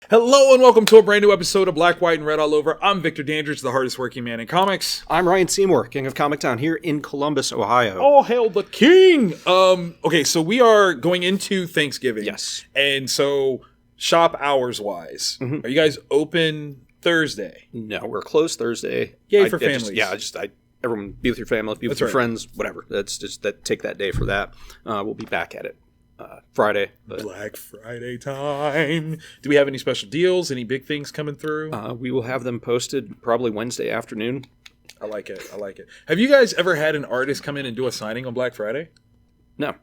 Hello and welcome to a brand new episode of Black, White, and Red All Over. I'm Victor Dandridge, the hardest working man in comics. I'm Ryan Seymore, King of Comic Town, here in Columbus, Ohio. All hail the king! Okay, so we are going into Thanksgiving. Yes. And so, shop hours-wise, are you guys open Thursday? No, we're closed Thursday. Yay for families. Everyone be with your family, be with your friends, whatever. That's just take that day for that. We'll be back at it Friday. But Black Friday time. Do we have any special deals? Any big things coming through? we will have them posted probably Wednesday afternoon. I like it. Have you guys ever had an artist come in and do a signing on Black Friday? No.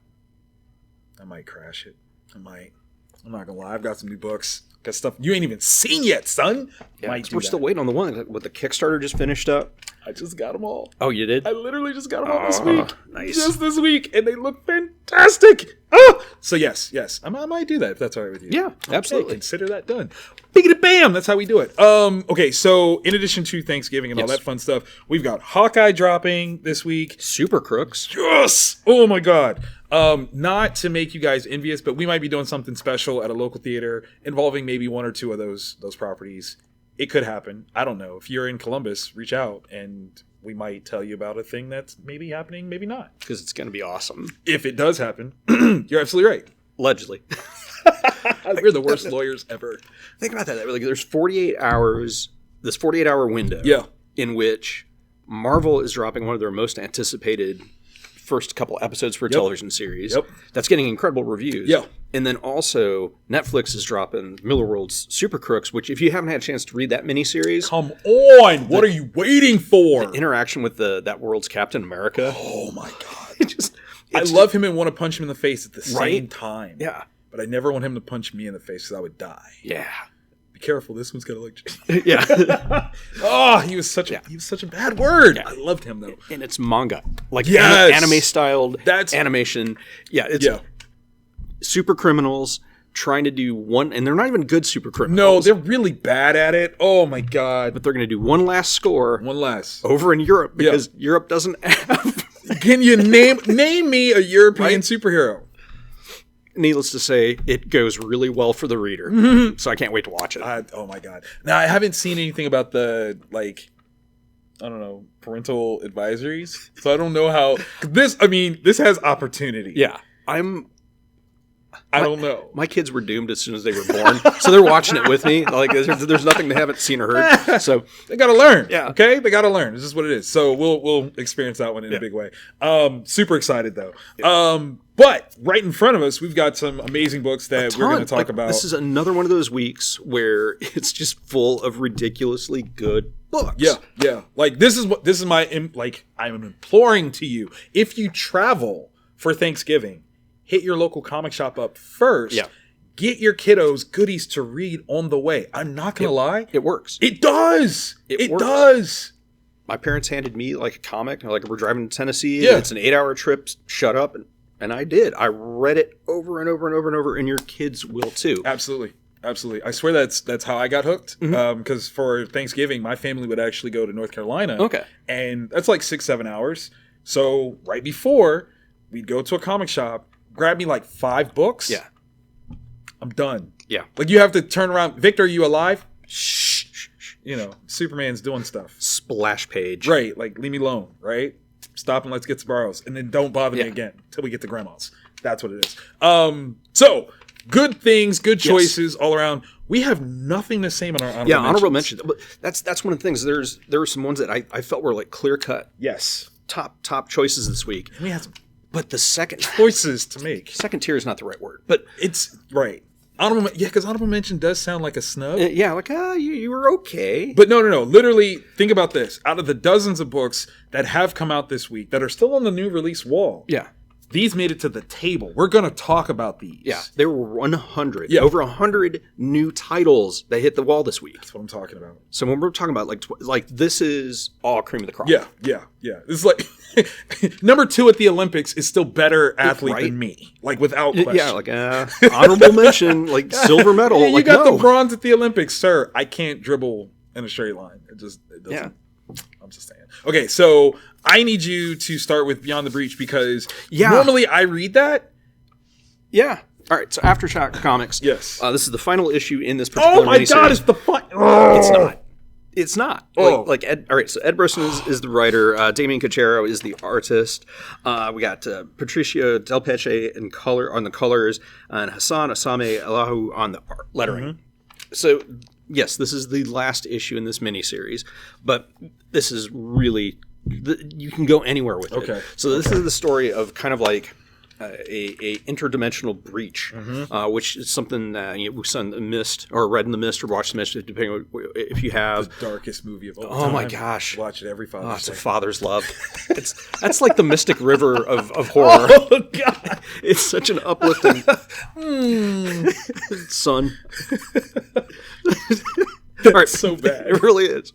I might crash it. I'm not gonna lie. I've got some new books. Got stuff you ain't even seen yet, son. Yeah, we're still waiting on the one with the Kickstarter just finished up. I just got them all. Oh, you did? I literally just got them all this week. Nice. Just this week, and they look fantastic. Oh! So yes, I might do that if that's all right with you. Yeah, absolutely. Okay, consider that done. Biggity bam! That's how we do it. Okay, so in addition to Thanksgiving and all that fun stuff, we've got Hawkeye dropping this week. Super Crooks. Yes! Oh my god. Not to make you guys envious, but we might be doing something special at a local theater involving maybe one or two of those properties. It could happen. I don't know. If you're in Columbus, reach out and we might tell you about a thing that's maybe happening, maybe not. Because it's going to be awesome. If it does happen, you're absolutely right. Allegedly. We're the worst lawyers ever. Think about that. Like, there's 48 hours, this 48-hour window in which Marvel is dropping one of their most anticipated first couple episodes for a television series. That's getting incredible reviews. And then also Netflix is dropping Millarworld's Super Crooks, which if you haven't had a chance to read that miniseries, come on, what are you waiting for? The interaction with that world's Captain America. Oh my god! I love him and want to punch him in the face at the same time. Yeah, but I never want him to punch me in the face because I would die. Yeah. Be careful, this one's gonna like. Yeah. Oh, he was such a bad word. Yeah. I loved him though, and it's manga, like anime styled. That's animation. Yeah, it's super criminals trying to do one, and they're not even good super criminals. No, they're really bad at it. Oh my god! But they're going to do one last score, over in Europe because Europe doesn't have. Can you name me a European superhero? Needless to say, it goes really well for the reader. So I can't wait to watch it. Oh my god! Now I haven't seen anything about the parental advisories, so I don't know how this. I mean, this has opportunity. Yeah, I don't know. My kids were doomed as soon as they were born, so they're watching it with me. Like, there's nothing they haven't seen or heard. So they got to learn. Yeah. Okay, they got to learn. This is what it is. So we'll experience that one in a big way. Super excited though. Yeah. But right in front of us, we've got some amazing books that we're going to talk about. This is another one of those weeks where it's just full of ridiculously good books. Yeah. Like I'm imploring to you, if you travel for Thanksgiving, hit your local comic shop up first. Yeah. Get your kiddos goodies to read on the way. I'm not going to lie. It works. It does. It works. Does. My parents handed me like a comic. Like, we're driving to Tennessee. Yeah. It's an 8-hour trip. Shut up. And I did. I read it over and over and over and over. And your kids will too. Absolutely. I swear that's how I got hooked. Because for Thanksgiving, my family would actually go to North Carolina. Okay. And that's like 6-7 hours. So right before, we'd go to a comic shop, grab me like 5 books. Yeah. I'm done. Yeah. Like, you have to turn around. Victor, are you alive? Shh. Superman's doing stuff. Splash page. Right. Like, leave me alone. Right. Stop and let's get some burrows. And then don't bother me again until we get to grandma's. That's what it is. So, good things, good choices all around. We have nothing to say on our honorable mentions. But that's one of the things. There were some ones that I felt were like clear cut. Yes. Top choices this week. And we had some. But the second choices to make. Second tier is not the right word, but it's right. Because honorable mention does sound like a snub. You were okay. But no. Literally, think about this. Out of the dozens of books that have come out this week that are still on the new release wall, these made it to the table. We're going to talk about these. Yeah, there were 100. Yeah, over 100 new titles that hit the wall this week. That's what I'm talking about. So when we're talking about like this is all cream of the crop. Yeah. This is like number 2 at the Olympics is still better athlete than me. Like, without question. Yeah, like honorable mention, like silver medal. Yeah, you got the bronze at the Olympics, sir. I can't dribble in a straight line. It doesn't. Yeah. I'm just saying. Okay, so I need you to start with Beyond the Breach because normally I read that. Yeah. All right, so AfterShock Comics. Yes. This is the final issue in this particular miniseries. Oh my God, it's the It's not. It's not. Oh. Ed, all right, so Ed Brisson is the writer. Damien Cachero is the artist. We got Patricio Del Peche on the colors, and Hassan Asame Elahu on the lettering. Mm-hmm. So, yes, this is the last issue in this miniseries, but this is really... you can go anywhere with it. So this is the story of kind of like a interdimensional breach, which is something that we saw in The Mist, or read in The Mist, or watched The Mist, depending on if you have. The darkest movie of all time. Oh my gosh! Watch it every Father's Day. It's a father's love. That's like the Mystic River of horror. Oh God! It's such an uplifting son. Right. So bad. It really is.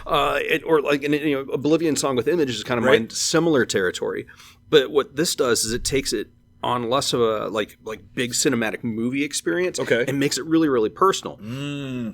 Or like Oblivion Song with Images is kind of in similar territory. But what this does is it takes it on less of a like big cinematic movie experience and makes it really, really personal.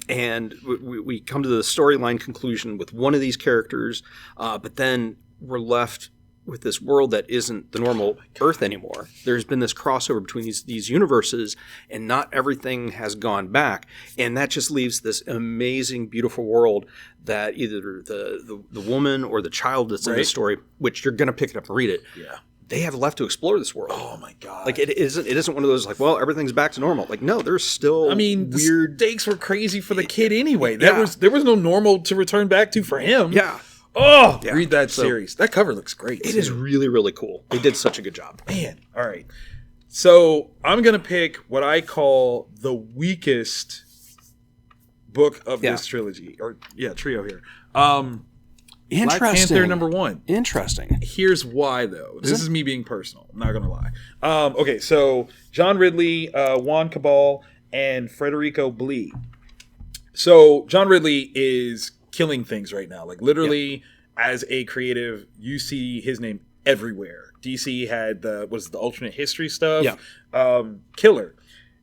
And we come to the storyline conclusion with one of these characters, but then we're left with this world that isn't the normal Earth anymore. There's been this crossover between these universes, and not everything has gone back. And that just leaves this amazing, beautiful world that either the woman or the child that's in the story, which you're going to pick it up and read it, they have left to explore this world. Oh my God! Like it isn't one of those like, well, everything's back to normal. Like, no, there's still weird. The stakes were crazy for the kid anyway. There was no normal to return back to for him. Yeah. Oh, read that series. That cover looks great. It is really, really cool. They did such a good job. Man. All right. So I'm going to pick what I call the weakest book of this trilogy. Or, trio here. Interesting. Black Panther #1. Interesting. Here's why, though. This is me being personal. I'm not going to lie. Okay, so John Ridley, Juan Cabal, and Federico Blee. So John Ridley is killing things right now. Like literally as a creative, you see his name everywhere. DC had the alternate history stuff. Killer.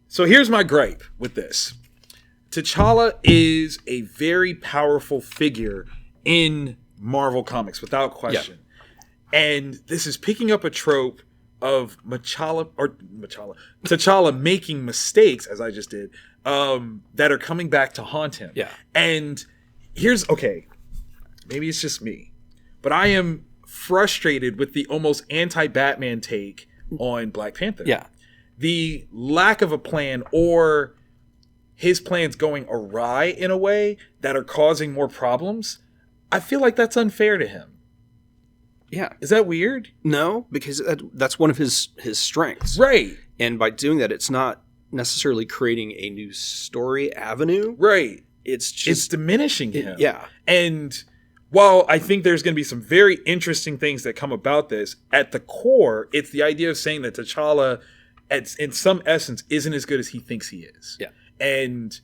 So here's my gripe with this. T'Challa is a very powerful figure in Marvel Comics, without question. And this is picking up a trope of T'Challa making mistakes, as I just did, that are coming back to haunt him. And maybe it's just me, but I am frustrated with the almost anti-Batman take on Black Panther. The lack of a plan, or his plans going awry in a way that are causing more problems. I feel like that's unfair to him. Is that weird? No, because that's one of his strengths. Right. And by doing that, it's not necessarily creating a new story avenue. Right. It's diminishing him. And while I think there's going to be some very interesting things that come about this, at the core, it's the idea of saying that T'Challa, in some essence, isn't as good as he thinks he is. And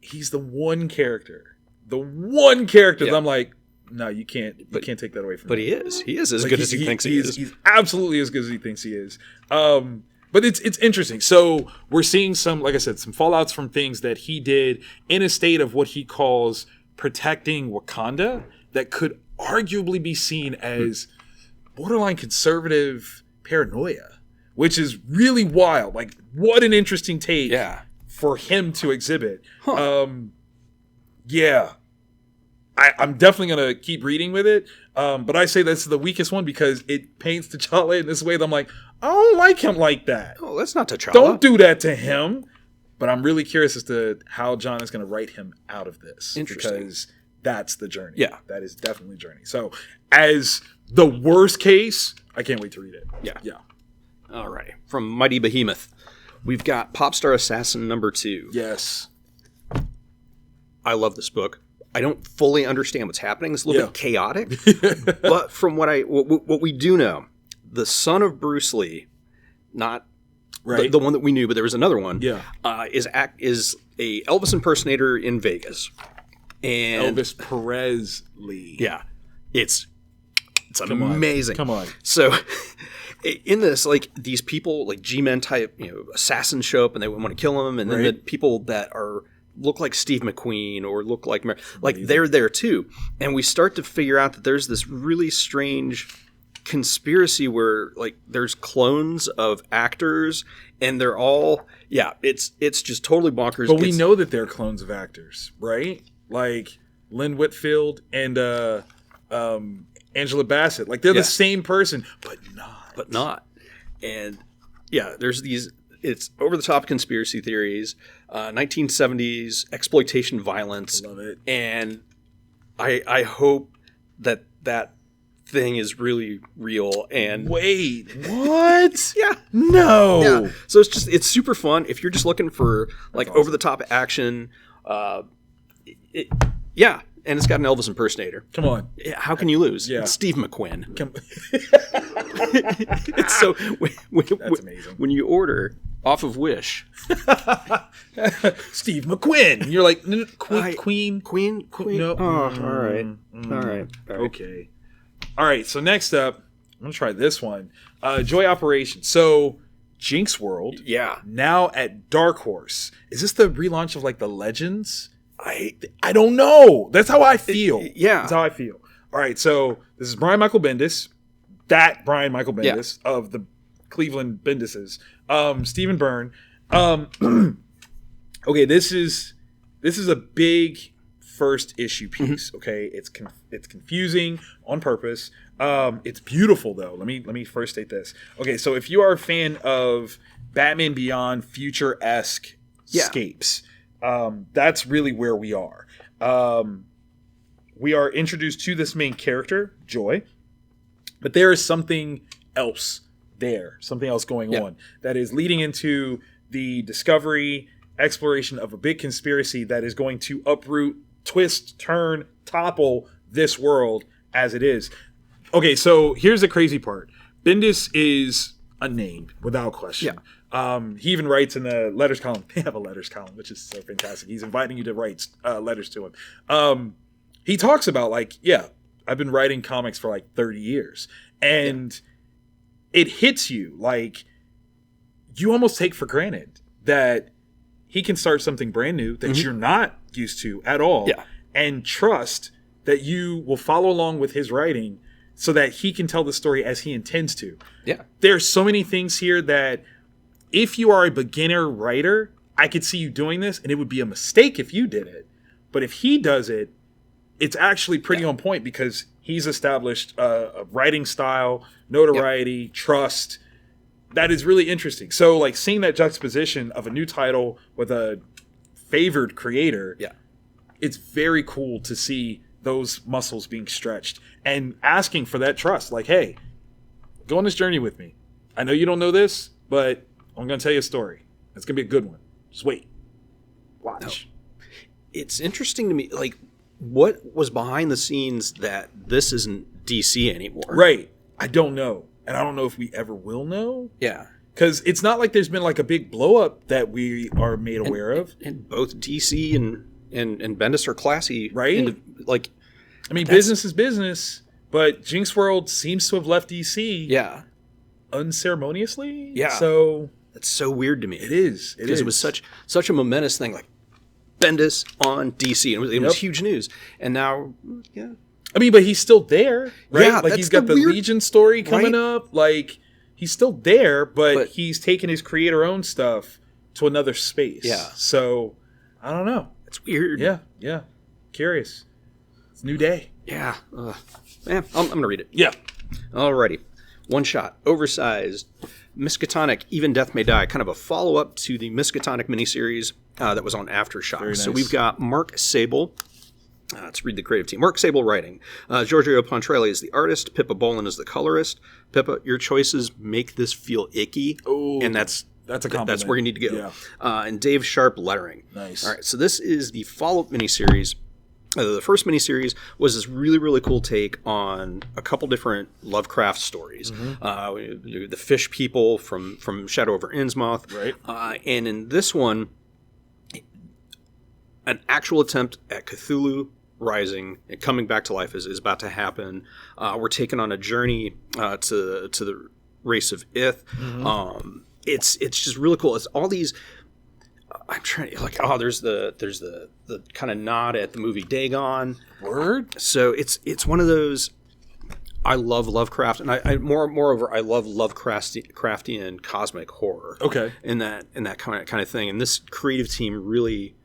he's the one character that I'm like, no, you can't take that away from him. But he is. He is as good as he thinks he is. He's absolutely as good as he thinks he is. But it's interesting. So we're seeing some, like I said, some fallouts from things that he did in a state of what he calls protecting Wakanda that could arguably be seen as borderline conservative paranoia, which is really wild. Like, what an interesting take for him to exhibit. I'm definitely going to keep reading with it. But I say that's the weakest one because it paints T'Challa in this way that I'm like, I don't like him like that. Oh, that's not T'Challa. Don't do that to him. But I'm really curious as to how John is going to write him out of this. Interesting. Because that's the journey. That is definitely the journey. So as the worst case, I can't wait to read it. Yeah. All right. From Mighty Behemoth, we've got Popstar Assassin #2. Yes. I love this book. I don't fully understand what's happening. It's a little bit chaotic. But from what we do know, the son of Bruce Lee, not the one that we knew, but there was another one, is a Elvis impersonator in Vegas. And Elvis Perez Lee. It's amazing. Come on. So in this, like, these people, like G-Men type, assassins show up and they want to kill him, and then the people that look like Steve McQueen or look like they're there too. And we start to figure out that there's this really strange conspiracy where like there's clones of actors and they're all it's just totally bonkers. But we know that they're clones of actors, right? Like Lynn Whitfield and Angela Bassett. Like they're the same person, but not. And there's these it's over the top conspiracy theories, 1970s exploitation violence. Love it. And I hope that thing is really real. And wait, what? No. Yeah. So it's super fun if you're just looking for like over the top action. And it's got an Elvis impersonator. Come on. How can you lose? Yeah. It's Steve McQueen. It's so that's amazing. When you order off of Wish, Steve McQueen. You're like Queen. No. Oh, all right. All right. Okay. All right. So next up, I'm gonna try this one. Joy Operation. So Jinx World. Yeah. Now at Dark Horse. Is this the relaunch of like the Legends? I don't know. That's how I feel. That's how I feel. All right. So this is Brian Michael Bendis. That Brian Michael Bendis of the Cleveland Bendises. Stephen Byrne. Okay, this is a big first issue piece. Okay, it's confusing on purpose. It's beautiful though. Let me first state this. Okay, so if you are a fan of Batman Beyond future-esque scapes, that's really where we are. We are introduced to this main character, Joy, but there is something else there, something else going on that is leading into the discovery, exploration of a big conspiracy that is going to uproot, twist, turn, topple this world as it is. Okay, so here's the crazy part. Bendis is unnamed, without question. He even writes in the letters column. They have a letters column, which is so fantastic. He's inviting you to write letters to him. He talks about like, I've been writing comics for like 30 years. And it hits you like you almost take for granted that he can start something brand new that you're not used to at all. And trust that you will follow along with his writing so that he can tell the story as he intends to. There's so many things here that if you are a beginner writer, I could see you doing this, and it would be a mistake if you did it. But if he does it, it's actually pretty on point because he's established a writing style, notoriety, trust. That is really interesting. So, like, seeing that juxtaposition of a new title with a favored creator, it's very cool to see those muscles being stretched and asking for that trust. Like, hey, go on this journey with me. I know you don't know this, but I'm going to tell you a story. It's going to be a good one. Just wait. Watch. No. It's interesting to me, like, what was behind the scenes that this isn't DC anymore? Right. I don't know. And I don't know if we ever will know. Because it's not like there's been like a big blow up that we are made aware of. And both DC and Bendis are classy. Right? Like, I mean, business is business, but Jinx World seems to have left DC unceremoniously. So that's so weird to me. It is. Because it was such a momentous thing. Like, Bendis on DC. And it was huge news. And now, I mean, but he's still there, right? Yeah, like he's got the Legion story coming up. Like he's still there, but he's taken his creator-owned stuff to another space. So I don't know. It's weird. Yeah. Curious. It's a new day. Yeah. Man, I'm gonna read it. Yeah. Alrighty. One shot. Oversized. Miskatonic, Even Death May Die, kind of a follow-up to the Miskatonic miniseries that was on Aftershock. Very nice. So we've got Mark Sable. Let's read the creative team. Mark Sable writing. Giorgio Pontrelli is the artist. Pippa Bolin is the colorist. Pippa, your choices make this feel icky. Oh, and that's a compliment. That's where you need to go. And Dave Sharp lettering. Nice. All right, so this is the follow-up miniseries. The first miniseries was this really, really cool take on a couple different Lovecraft stories. The fish people from Shadow over Innsmouth. Right. And in this one, an actual attempt at Cthulhu Rising and coming back to life is about to happen. We're taking on a journey to the race of Ith. It's just really cool. It's all these. I'm trying to there's the kind of nod at the movie Dagon. Word. So it's one of those. I love Lovecraft, and I moreover I love Lovecraftian cosmic horror. Okay, in that kind of thing, and this creative team really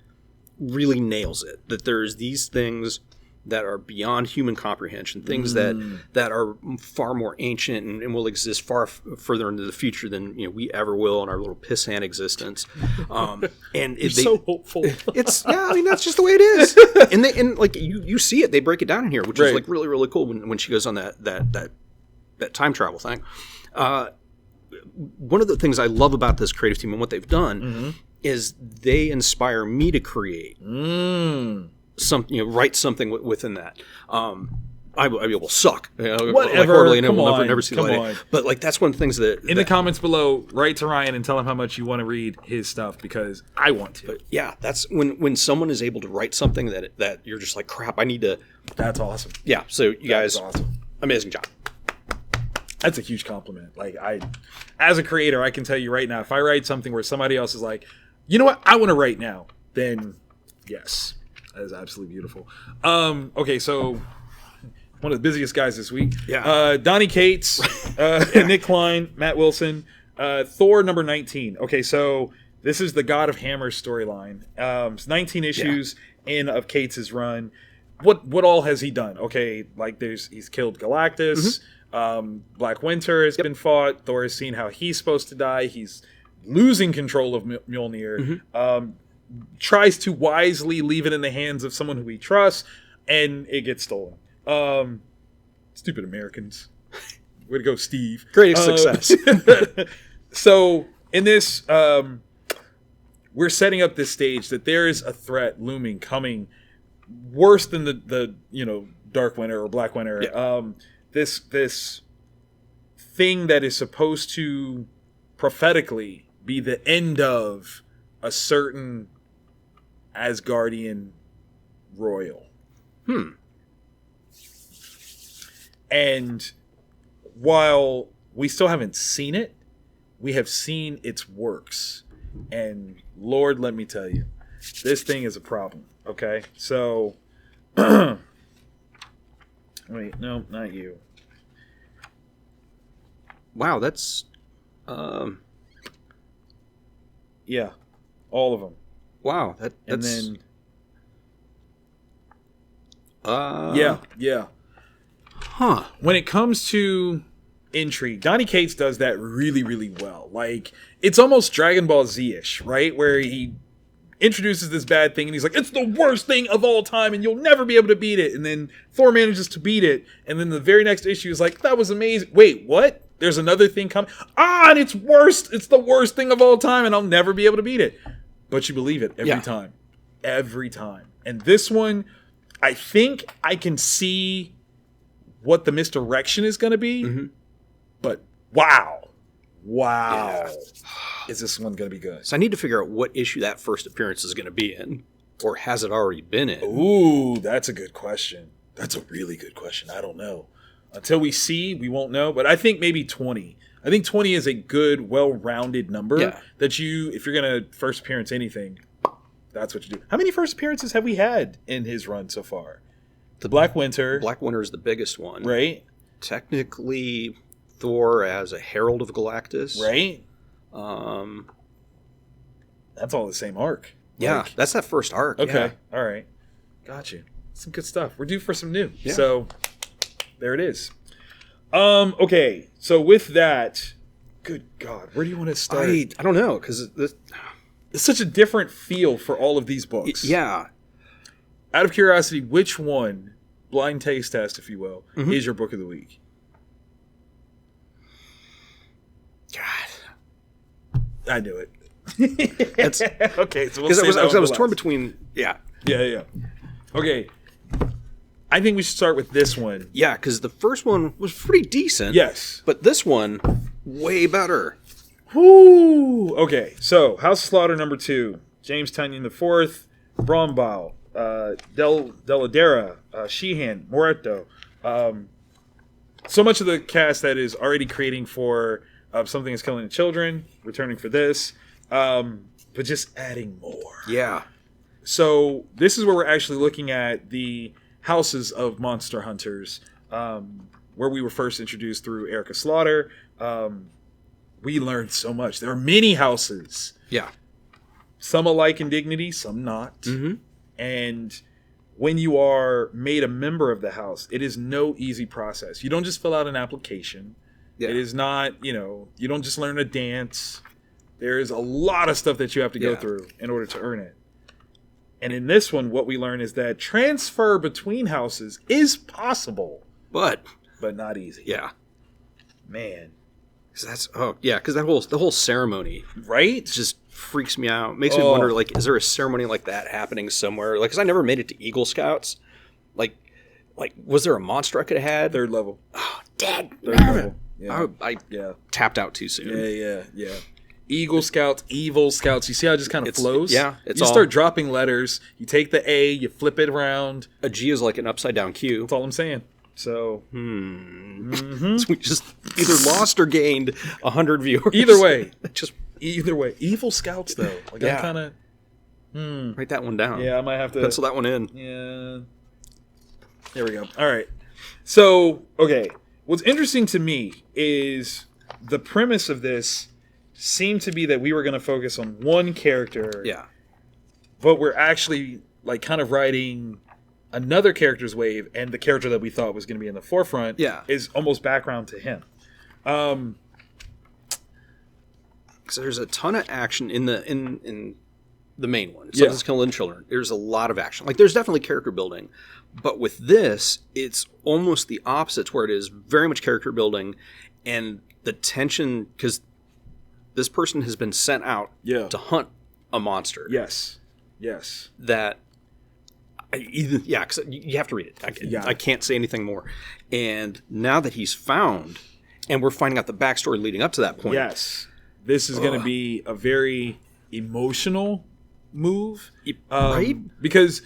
nails it. That there's these things that are beyond human comprehension, things that are far more ancient and will exist far further into the future than we ever will in our little pissant existence. And you're so hopeful. It's I mean that's just the way it is. And like you see it, they break it down in here, which is like really really cool when she goes on that time travel thing. One of the things I love about this creative team and what they've done is they inspire me to create. Write something within that. I will suck. Whatever. Like horribly, and we'll never see the light. But like that's one of the things that in the comments below, write to Ryan and tell him how much you want to read his stuff because I want to. But yeah, that's when someone is able to write something that you're just like, crap, I need to. That's awesome. Yeah. So you guys, awesome. Amazing job. That's a huge compliment. Like as a creator, I can tell you right now, if I write something where somebody else is like, you know what, I want to write now, then yes. That is absolutely beautiful. Okay, so one of the busiest guys this week. Yeah. Donnie Cates, Nick Klein, Matt Wilson, Thor number 19. Okay, so this is the God of Hammer storyline. It's 19 issues of Cates' run. What all has he done? Okay, like he's killed Galactus. Black Winter has been fought. Thor has seen how he's supposed to die. He's losing control of Mjolnir. Tries to wisely leave it in the hands of someone who he trusts, and it gets stolen. Stupid Americans. Way to go, Steve. Great success. So in this, we're setting up this stage that there is a threat looming, coming, worse than the Dark Winter or Black Winter. Yeah. This thing that is supposed to prophetically be the end of a certain Asgardian royal. And while we still haven't seen it, we have seen its works. And Lord, let me tell you, this thing is a problem. Okay? So, wait, no, not you. Wow, that's... Yeah, all of them. Wow, that's... And then... Yeah. Huh. When it comes to intrigue, Donnie Cates does that really, really well. Like, it's almost Dragon Ball Z-ish, right? Where he introduces this bad thing and he's like, it's the worst thing of all time and you'll never be able to beat it. And then Thor manages to beat it. And then the very next issue is like, that was amazing. Wait, what? There's another thing coming. And it's worst. It's the worst thing of all time and I'll never be able to beat it. But you believe it every time. Every time. And this one, I think I can see what the misdirection is going to be. But wow. Yeah. Is this one going to be good? So I need to figure out what issue that first appearance is going to be in. Or has it already been in? Ooh, that's a good question. That's a really good question. I don't know. Until we see, we won't know. But I think maybe 20. I think 20 is a good, well-rounded number that you, if you're going to first appearance anything, that's what you do. How many first appearances have we had in his run so far? The Black Winter. Black Winter is the biggest one. Right. Technically, Thor as a Herald of Galactus. Right. That's all the same arc. Yeah, that's that first arc. Okay. All right. Got you. Some good stuff. We're due for some new. Yeah. So there it is. Okay. So with that, good God, where do you want to start? I don't know, because it's such a different feel for all of these books. Yeah. Out of curiosity, which one, blind taste test, if you will, is your book of the week? God. I knew it. Okay, so we'll because I was torn between... Yeah. Okay. I think we should start with this one. Yeah, because the first one was pretty decent. Yes. But this one, way better. Whoo! Okay, so House of Slaughter number 2. James Tynion IV, Brombaugh, Deladera, Sheehan, Moretto. So much of the cast that is already creating for Something is Killing the Children, returning for this, but just adding more. Yeah. So this is where we're actually looking at the houses of monster hunters. where we were first introduced through Erica Slaughter. We learned so much. There are many houses. Yeah. Some alike in dignity, some not. Mm-hmm. And when you are made a member of the house, it is no easy process. You don't just fill out an application. Yeah. It is not, you don't just learn to dance. There is a lot of stuff that you have to go through in order to earn it. And in this one, what we learn is that transfer between houses is possible. But not easy. Yeah. Man. Because the whole ceremony, right, just freaks me out. Makes me wonder, like, is there a ceremony like that happening somewhere? Like, because I never made it to Eagle Scouts. Like, was there a monster I could have had? Third level. Oh, dead. Third level. Yeah. I tapped out too soon. Yeah. Eagle Scouts, Evil Scouts. You see how it just kind of flows? Yeah. You start dropping letters. You take the A, you flip it around. A G is like an upside down Q. That's all I'm saying. So, So we just either lost or gained 100 viewers. Either way. Evil Scouts, though. Like, I'm kind of... Write that one down. Yeah, I might have to... pencil that one in. Yeah. There we go. All right. So, okay. What's interesting to me is the premise of this seemed to be that we were going to focus on one character. Yeah. But we're actually, like, kind of writing another character's wave, and the character that we thought was going to be in the forefront is almost background to him. Because there's a ton of action in the main one. Something's killing children. There's a lot of action. Like, there's definitely character building, but with this, it's almost the opposite, where it is very much character building, and the tension, because this person has been sent out to hunt a monster. Yes. That. Because you have to read it. I can't say anything more. And now that he's found, and we're finding out the backstory leading up to that point. Yes. This is going to be a very emotional move. Right? Because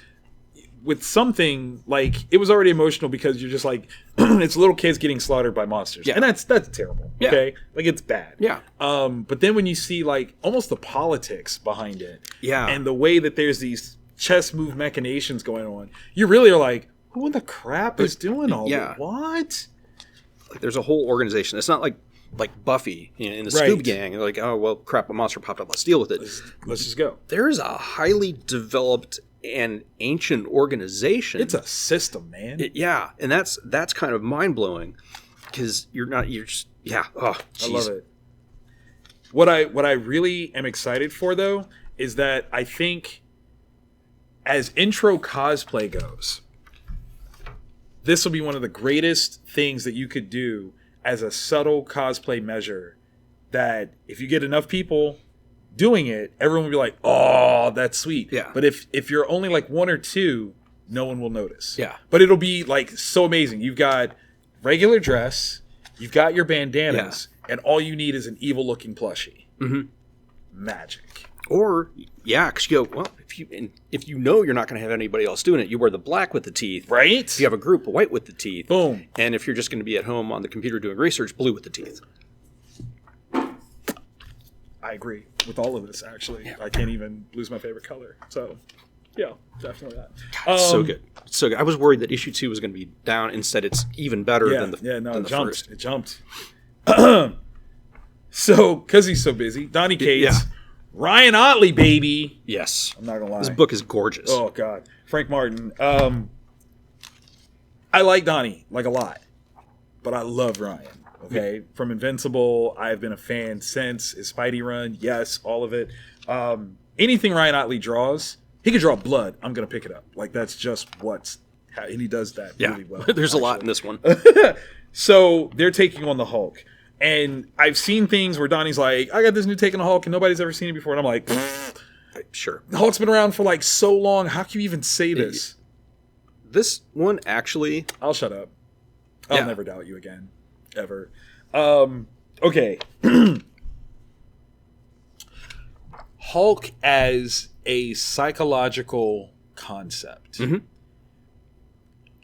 with something, like, it was already emotional because you're just like, it's little kids getting slaughtered by monsters. Yeah. And that's terrible. Yeah. Okay? Like, it's bad. Yeah. But then when you see, like, almost the politics behind it. Yeah. And the way that there's these chess move machinations going on, you really are like, who in the crap is doing all that? What? Like, there's a whole organization. It's not like Buffy in the Scoob Gang. Like, oh, well, crap, a monster popped up. Let's deal with it. Let's just go. There's a highly developed and ancient organization. It's a system, man. And that's kind of mind-blowing, because I love it. What I really am excited for, though, is that I think as intro cosplay goes, this will be one of the greatest things that you could do as a subtle cosplay measure, that if you get enough people doing it, everyone will be like, oh, that's sweet. Yeah. But if you're only like one or two, no one will notice. Yeah. But it'll be like so amazing. You've got regular dress, you've got your bandanas, and all you need is an evil looking plushie. Mm-hmm. Magic. Or, because you go, well, if you know you're not going to have anybody else doing it, you wear the black with the teeth. Right. If you have a group, white with the teeth. Boom. And if you're just going to be at home on the computer doing research, blue with the teeth. I agree with all of this, actually. Yeah. I can't even lose my favorite color. So, yeah, definitely that. God, it's so good. It's so good. I was worried that issue 2 was going to be down. Instead, it's even better than the first. It jumped. So, because he's so busy, Donny Cates, Ryan Otley, baby. Yes. I'm not going to lie. This book is gorgeous. Oh, God. Frank Martin. I like Donny, like, a lot. But I love Ryan. Okay? Yeah. From Invincible, I've been a fan since. His Spidey run, yes, all of it. Anything Ryan Otley draws, he could draw blood. I'm going to pick it up. Like, that's just and he does that really well. There's a lot in this one. So, they're taking on the Hulk. And I've seen things where Donnie's like, I got this new take on the Hulk and nobody's ever seen it before. And I'm like, sure. The Hulk's been around for like so long. How can you even say this? This one actually... I'll shut up. I'll never doubt you again. Ever. Okay. Hulk as a psychological concept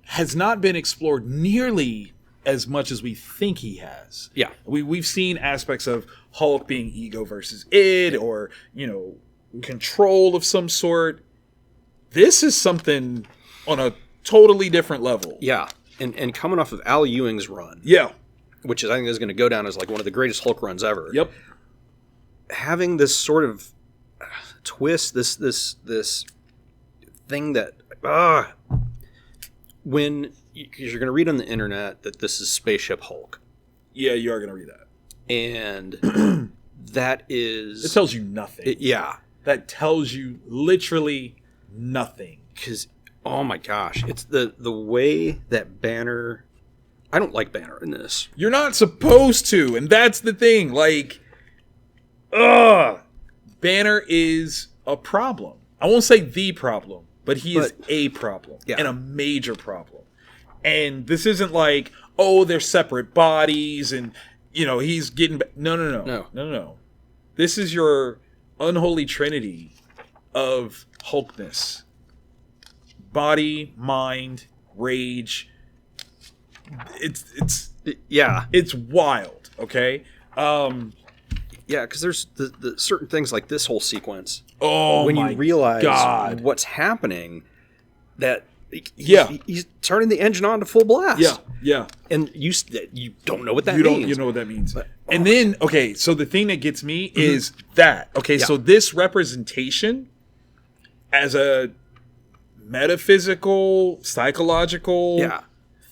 has not been explored nearly as much as we think he has. Yeah. We've seen aspects of Hulk being ego versus id, or, control of some sort. This is something on a totally different level. Yeah. and coming off of Al Ewing's run, which I think is going to go down as like one of the greatest Hulk runs ever. Yep. Having this sort of twist, this thing that when because you're going to read on the internet that this is Spaceship Hulk. Yeah, you are going to read that, and that is it tells you nothing. That tells you literally nothing. Because oh my gosh, it's the way that Banner. I don't like Banner in this. You're not supposed to, and that's the thing. Like, Banner is a problem. I won't say the problem, but he is a problem and a major problem. And this isn't like, oh, they're separate bodies, and he's getting. No. This is your unholy trinity of Hulkness: body, mind, rage. It's wild. Okay. Because there's the certain things like this whole sequence. Oh, when my you realize God. What's happening, that he's turning the engine on to full blast. Yeah. And you don't know what that means. You know what that means. But, and then so the thing that gets me is that so this representation as a metaphysical, psychological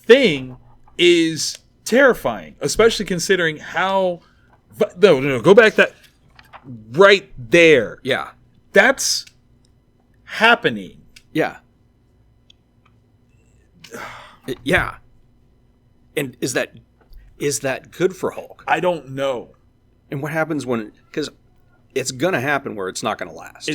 thing is terrifying, especially considering how. No, go back that right there. Yeah, that's happening. Yeah. Yeah. And is that good for Hulk? I don't know. And what happens when? Because it's gonna happen where it's not gonna last.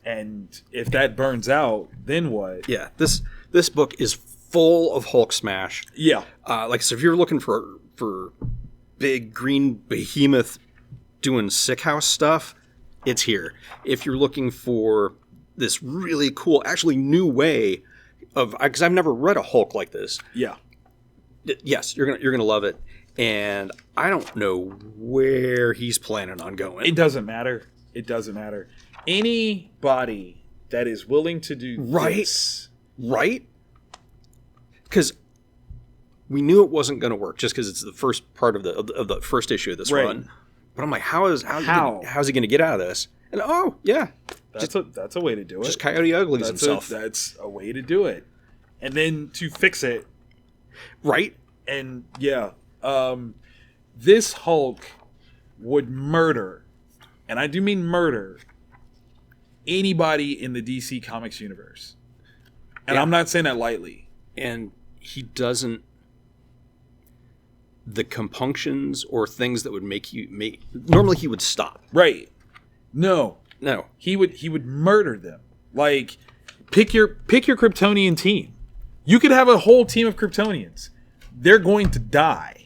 And if that burns out, then what? Yeah. This book is full of Hulk smash. Yeah. So if you're looking for big green behemoth doing sick house stuff, it's here. If you're looking for this really cool, actually new way of, because I've never read a Hulk like this. Yeah. Yes, you're gonna love it. And I don't know where he's planning on going. It doesn't matter. Anybody that is willing to do this. Right? Because we knew it wasn't going to work just because it's the first part of the first issue of this run. But I'm like, how's he going to get out of this? And that's a way to do it. Just Coyote Uglies himself. That's a way to do it. And then to fix it, right? And this Hulk would murder, and I do mean murder, anybody in the DC Comics universe. And I'm not saying that lightly. And he doesn't. The compunctions or things that would make normally he would stop. Right. No. He would murder them. Like, pick your Kryptonian team. You could have a whole team of Kryptonians. They're going to die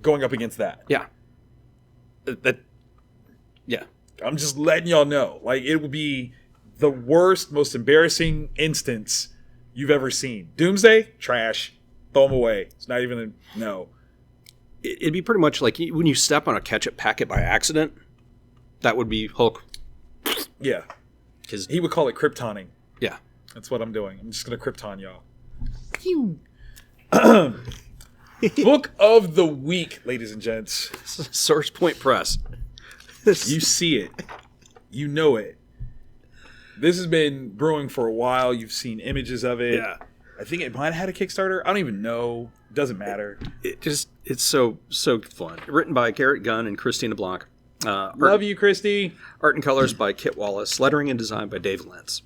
going up against that. Yeah. I'm just letting y'all know. Like, it would be the worst, most embarrassing instance you've ever seen. Doomsday, trash. Throw them away. It's not even no. It'd be pretty much like when you step on a ketchup packet by accident. That would be Hulk. Yeah. Because he would call it kryptoning. Yeah. That's what I'm doing. I'm just going to krypton y'all. Book of the week, ladies and gents. Source Point Press. You see it. You know it. This has been brewing for a while. You've seen images of it. Yeah. I think it might have had a Kickstarter. I don't even know. It doesn't matter. It's so fun. Written by Garrett Gunn and Christina Blanc. Love you, Christy. Art and colors by Kit Wallace. Lettering and design by Dave Lentz.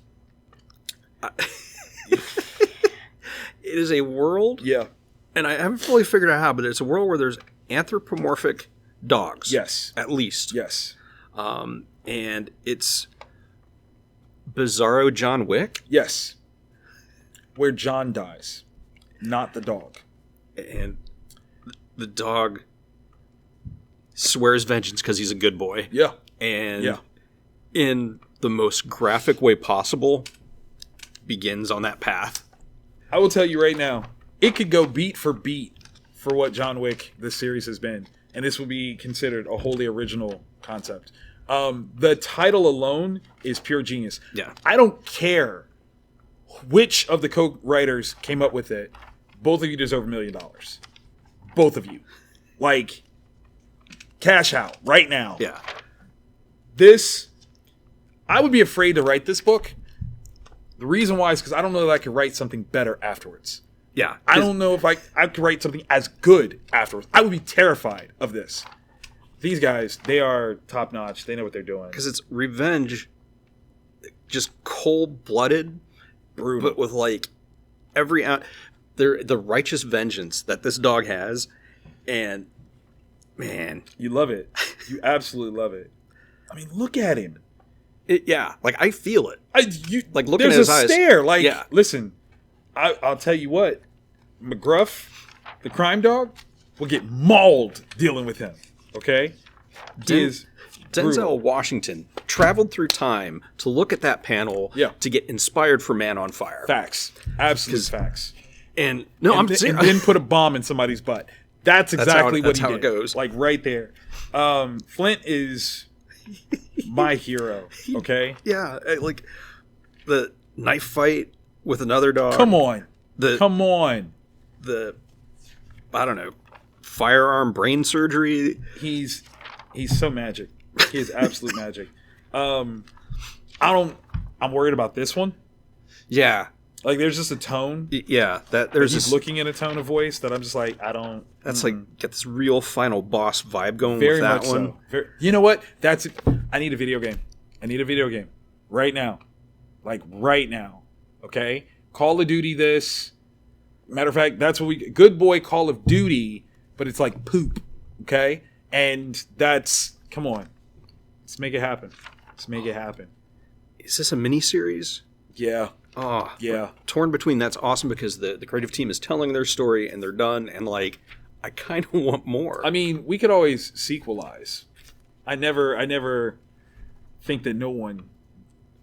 It is a world. Yeah. And I haven't fully figured out how, but it's a world where there's anthropomorphic dogs. Yes. At least. Yes. And it's Bizarro John Wick. Yes. Where John dies, not the dog. And the dog swears vengeance because he's a good boy. Yeah. And in the most graphic way possible, begins on that path. I will tell you right now, it could go beat for beat for what John Wick this series has been. And this will be considered a wholly original concept. The title alone is pure genius. Yeah. I don't care which of the co-writers came up with it. both of you deserve $1 million. Both of you. Like, cash out right now. Yeah. This, I would be afraid to write this book. The reason why is because I don't know that I could write something better afterwards. Yeah. I don't know if I could write something as good afterwards. I would be terrified of this. These guys, they are top notch. They know what they're doing. Because it's revenge, just cold-blooded, brutal, but with like the righteous vengeance that this dog has, and man, you love it. You absolutely love it. I mean, look at him. Like I feel it. Like looking at his eyes. Stare. Like, listen, I'll tell you what, McGruff, the crime dog, will get mauled dealing with him. Okay, Denzel Washington traveled through time to look at that panel to get inspired for Man on Fire. Facts, absolute facts. And I'm serious. And then put a bomb in somebody's butt. That's exactly what he did. That's how it goes. Like right there. Flint is my hero. Okay. Yeah, like the knife fight with another dog. Come on. The I don't know, firearm brain surgery. He's so magic. He is absolute magic. I'm worried about this one. Yeah. Like there's just a tone. Yeah. That there's just looking at a tone of voice that I'm just like, I don't. That's like get this real final boss vibe going very with that much one. So. You know what? I need a video game. I need a video game. Right now. Like right now. Okay? Call of Duty this. Matter of fact, that's what good boy Call of Duty, but it's like poop. Okay? And that's, come on. Let's make it happen. Let's make it happen. Is this a mini-series? Yeah. Oh, yeah. Torn between that's awesome because the creative team is telling their story and they're done, and like, I kind of want more. I mean, we could always sequelize. I never think that no one,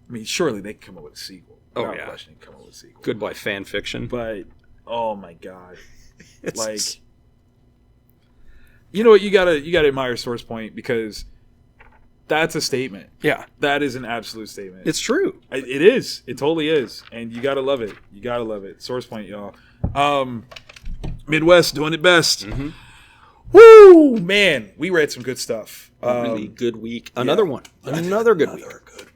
I mean, surely they can come up with a sequel. Oh, yeah. Come up with a sequel. Goodbye fan fiction. But, oh my God. Like, you know what? You gotta admire Source Point because that's a statement. Yeah. That is an absolute statement. It's true. It is. It totally is. And you gotta love it. You gotta love it. Source Point, y'all. Midwest doing it best. Mm-hmm. Woo! Man, we read some good stuff. A really good week. Another one. Another good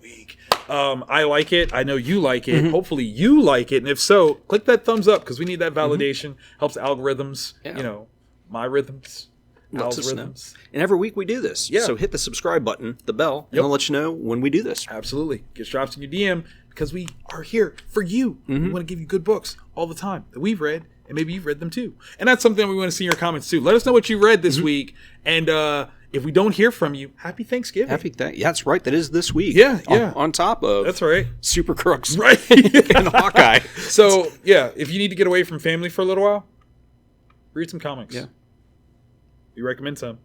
week. I like it. I know you like it. Mm-hmm. Hopefully you like it. And if so, click that thumbs up because we need that validation. Mm-hmm. Helps algorithms. Yeah. You know, my rhythms. Algorithms. And every week we do this. Yeah. So hit the subscribe button, the bell, and I'll let you know when we do this. Absolutely. Get drops in your DM because we are here for you. Mm-hmm. We want to give you good books all the time that we've read. And maybe you've read them too. And that's something we want to see in your comments too. Let us know what you read this week. And if we don't hear from you, happy Thanksgiving. Yeah, that's right. That is this week. Yeah, yeah. On top of that's right. Super Crooks. Right. And Hawkeye. So, yeah, if you need to get away from family for a little while, read some comics. Yeah. We recommend some.